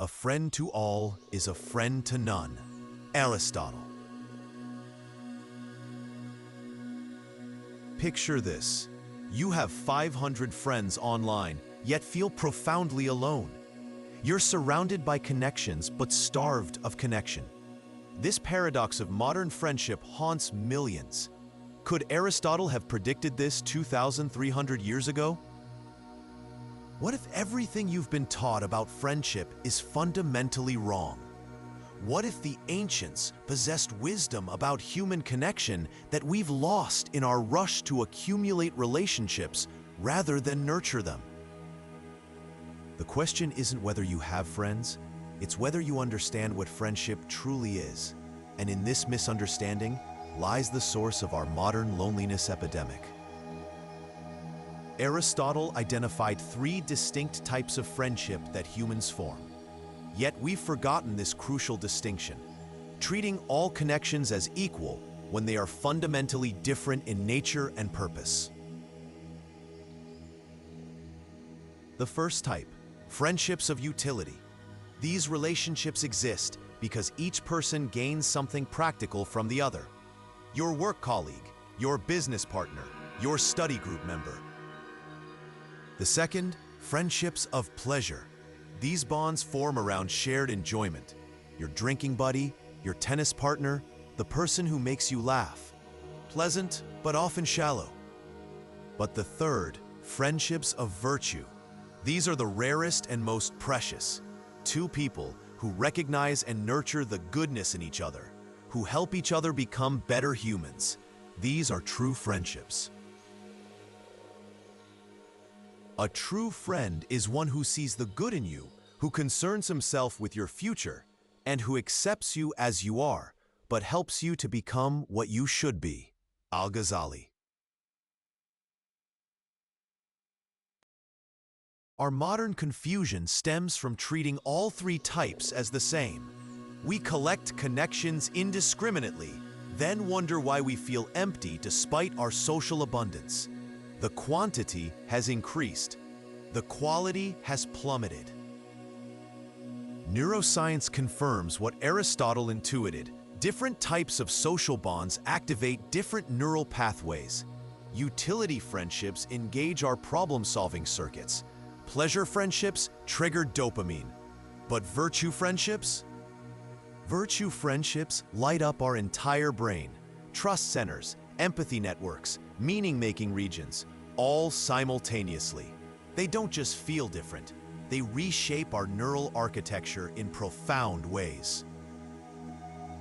A friend to all is a friend to none. Aristotle. Picture this. You have 500 friends online, yet feel profoundly alone. You're surrounded by connections, but starved of connection. This paradox of modern friendship haunts millions. Could Aristotle have predicted this 2,300 years ago? What if everything you've been taught about friendship is fundamentally wrong? What if the ancients possessed wisdom about human connection that we've lost in our rush to accumulate relationships rather than nurture them? The question isn't whether you have friends, it's whether you understand what friendship truly is. And in this misunderstanding lies the source of our modern loneliness epidemic. Aristotle identified 3 distinct types of friendship that humans form. Yet we've forgotten this crucial distinction, treating all connections as equal when they are fundamentally different in nature and purpose. The first type, friendships of utility. These relationships exist because each person gains something practical from the other. Your work colleague, your business partner, your study group member. The second, friendships of pleasure. These bonds form around shared enjoyment. Your drinking buddy, your tennis partner, the person who makes you laugh. Pleasant, but often shallow. But the third, friendships of virtue. These are the rarest and most precious. 2 people who recognize and nurture the goodness in each other, who help each other become better humans. These are true friendships. A true friend is one who sees the good in you, who concerns himself with your future, and who accepts you as you are, but helps you to become what you should be. Al-Ghazali. Our modern confusion stems from treating all 3 types as the same. We collect connections indiscriminately, then wonder why we feel empty despite our social abundance. The quantity has increased. The quality has plummeted. Neuroscience confirms what Aristotle intuited. Different types of social bonds activate different neural pathways. Utility friendships engage our problem-solving circuits. Pleasure friendships trigger dopamine. But virtue friendships? Virtue friendships light up our entire brain. Trust centers, empathy networks, meaning-making regions, all simultaneously. They don't just feel different, they reshape our neural architecture in profound ways.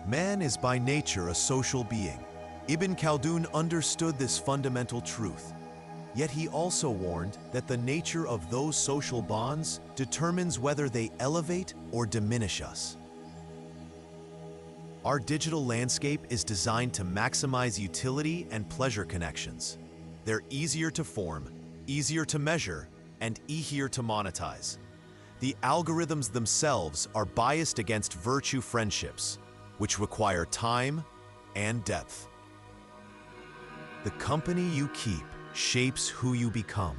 Man is by nature a social being. Ibn Khaldun understood this fundamental truth. Yet he also warned that the nature of those social bonds determines whether they elevate or diminish us. Our digital landscape is designed to maximize utility and pleasure connections. They're easier to form, easier to measure, and easier to monetize. The algorithms themselves are biased against virtue friendships, which require time and depth. The company you keep shapes who you become.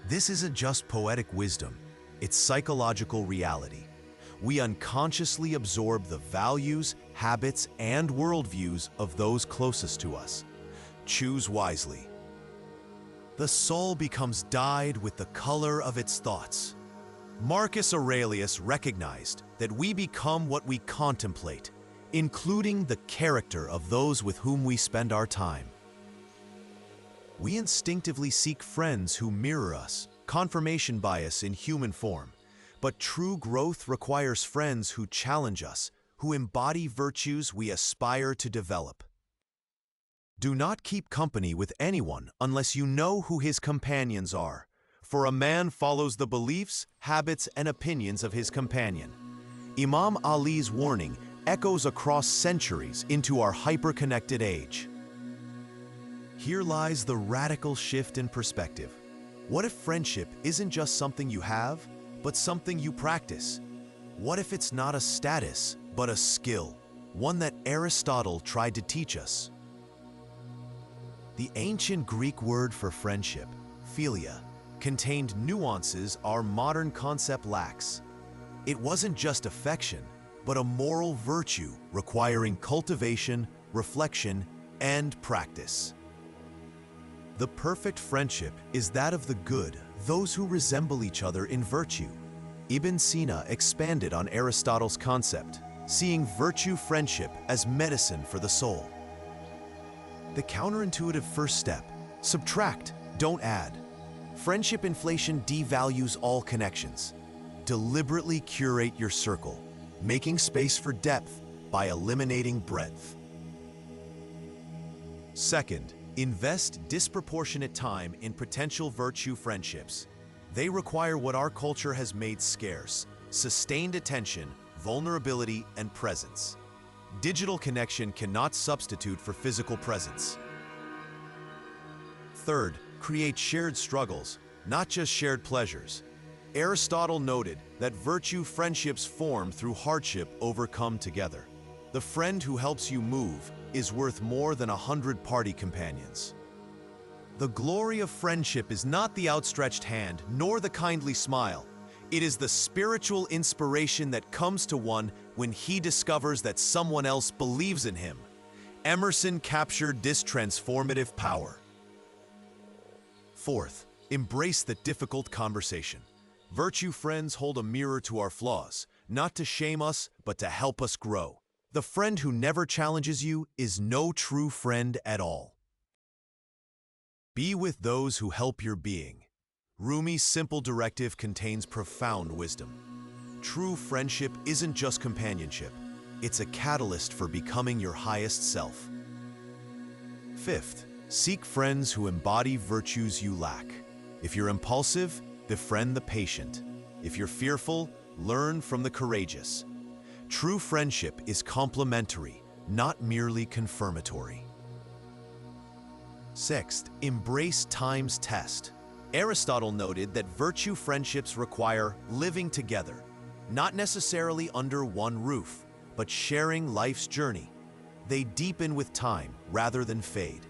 This isn't just poetic wisdom, it's psychological reality. We unconsciously absorb the values, habits, and worldviews of those closest to us. Choose wisely. The soul becomes dyed with the color of its thoughts. Marcus Aurelius recognized that we become what we contemplate, including the character of those with whom we spend our time. We instinctively seek friends who mirror us, confirmation bias in human form. But true growth requires friends who challenge us, who embody virtues we aspire to develop. Do not keep company with anyone unless you know who his companions are, for a man follows the beliefs, habits, and opinions of his companion. Imam Ali's warning echoes across centuries into our hyper-connected age. Here lies the radical shift in perspective. What if friendship isn't just something you have, but something you practice? What if it's not a status, but a skill, one that Aristotle tried to teach us? The ancient Greek word for friendship, philia, contained nuances our modern concept lacks. It wasn't just affection, but a moral virtue requiring cultivation, reflection, and practice. The perfect friendship is that of the good, those who resemble each other in virtue. Ibn Sina expanded on Aristotle's concept, seeing virtue friendship as medicine for the soul. The counterintuitive first step: subtract, don't add. Friendship inflation devalues all connections. Deliberately curate your circle, making space for depth by eliminating breadth. Second, invest disproportionate time in potential virtue friendships. They require what our culture has made scarce: sustained attention, vulnerability, and presence. Digital connection cannot substitute for physical presence. Third, create shared struggles, not just shared pleasures. Aristotle noted that virtue friendships form through hardship overcome together. The friend who helps you move is worth more than 100 party companions. The glory of friendship is not the outstretched hand, nor the kindly smile. It is the spiritual inspiration that comes to one when he discovers that someone else believes in him. Emerson captured this transformative power. Fourth, embrace the difficult conversation. Virtue friends hold a mirror to our flaws, not to shame us, but to help us grow. The friend who never challenges you is no true friend at all. Be with those who help your being. Rumi's simple directive contains profound wisdom. True friendship isn't just companionship. It's a catalyst for becoming your highest self. Fifth, seek friends who embody virtues you lack. If you're impulsive, befriend the patient. If you're fearful, learn from the courageous. True friendship is complementary, not merely confirmatory. Sixth, embrace time's test. Aristotle noted that virtue friendships require living together, not necessarily under one roof, but sharing life's journey. They deepen with time rather than fade.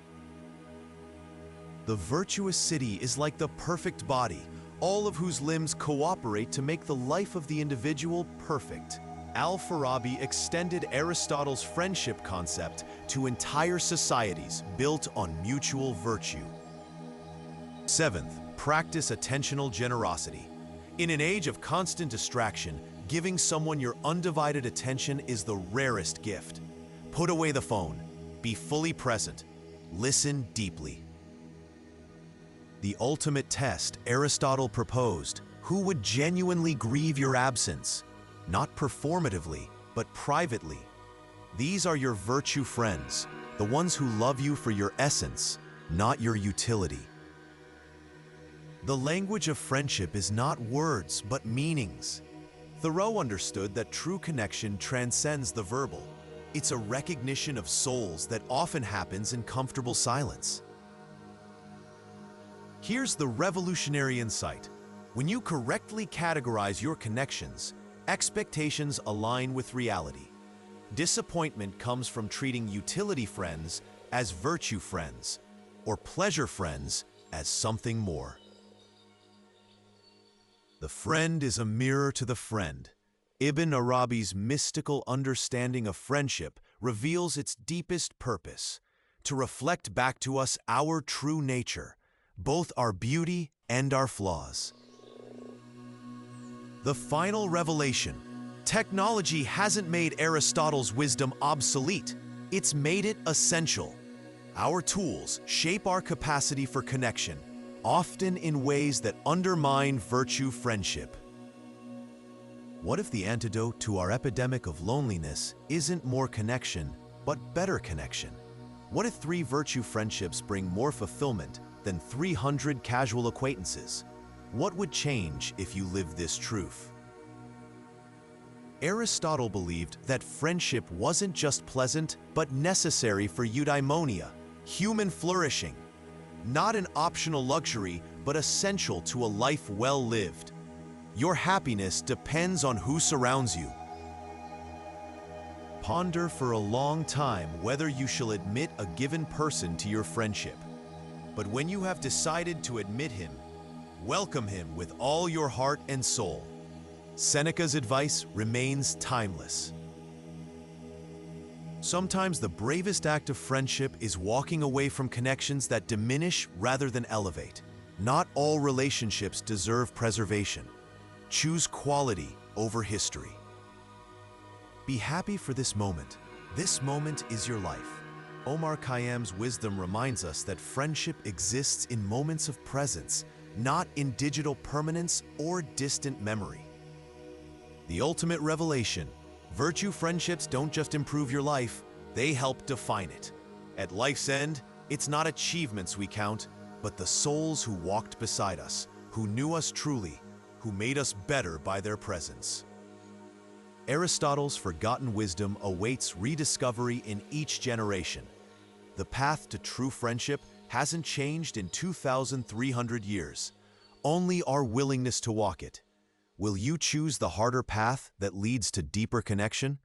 The virtuous city is like the perfect body, all of whose limbs cooperate to make the life of the individual perfect. Al-Farabi extended Aristotle's friendship concept to entire societies built on mutual virtue. Seventh, practice attentional generosity. In an age of constant distraction, giving someone your undivided attention is the rarest gift. Put away the phone. Be fully present. Listen deeply. The ultimate test Aristotle proposed: who would genuinely grieve your absence? Not performatively, but privately. These are your virtue friends, the ones who love you for your essence, not your utility. The language of friendship is not words, but meanings. Thoreau understood that true connection transcends the verbal. It's a recognition of souls that often happens in comfortable silence. Here's the revolutionary insight. When you correctly categorize your connections, expectations align with reality. Disappointment comes from treating utility friends as virtue friends, or pleasure friends as something more. The friend is a mirror to the friend. Ibn Arabi's mystical understanding of friendship reveals its deepest purpose: to reflect back to us our true nature, both our beauty and our flaws. The final revelation: technology hasn't made Aristotle's wisdom obsolete, it's made it essential. Our tools shape our capacity for connection, often in ways that undermine virtue friendship. What if the antidote to our epidemic of loneliness isn't more connection, but better connection? What if 3 virtue friendships bring more fulfillment than 300 casual acquaintances? What would change if you lived this truth? Aristotle believed that friendship wasn't just pleasant, but necessary for eudaimonia, human flourishing. Not an optional luxury, but essential to a life well lived. Your happiness depends on who surrounds you. Ponder for a long time whether you shall admit a given person to your friendship. But when you have decided to admit him, welcome him with all your heart and soul. Seneca's advice remains timeless. Sometimes the bravest act of friendship is walking away from connections that diminish rather than elevate. Not all relationships deserve preservation. Choose quality over history. Be happy for this moment. This moment is your life. Omar Khayyam's wisdom reminds us that friendship exists in moments of presence, not in digital permanence or distant memory. The ultimate revelation: virtue friendships don't just improve your life, they help define it. At life's end, it's not achievements we count, but the souls who walked beside us, who knew us truly, who made us better by their presence. Aristotle's forgotten wisdom awaits rediscovery in each generation. The path to true friendship hasn't changed in 2,300 years, only our willingness to walk it. Will you choose the harder path that leads to deeper connection?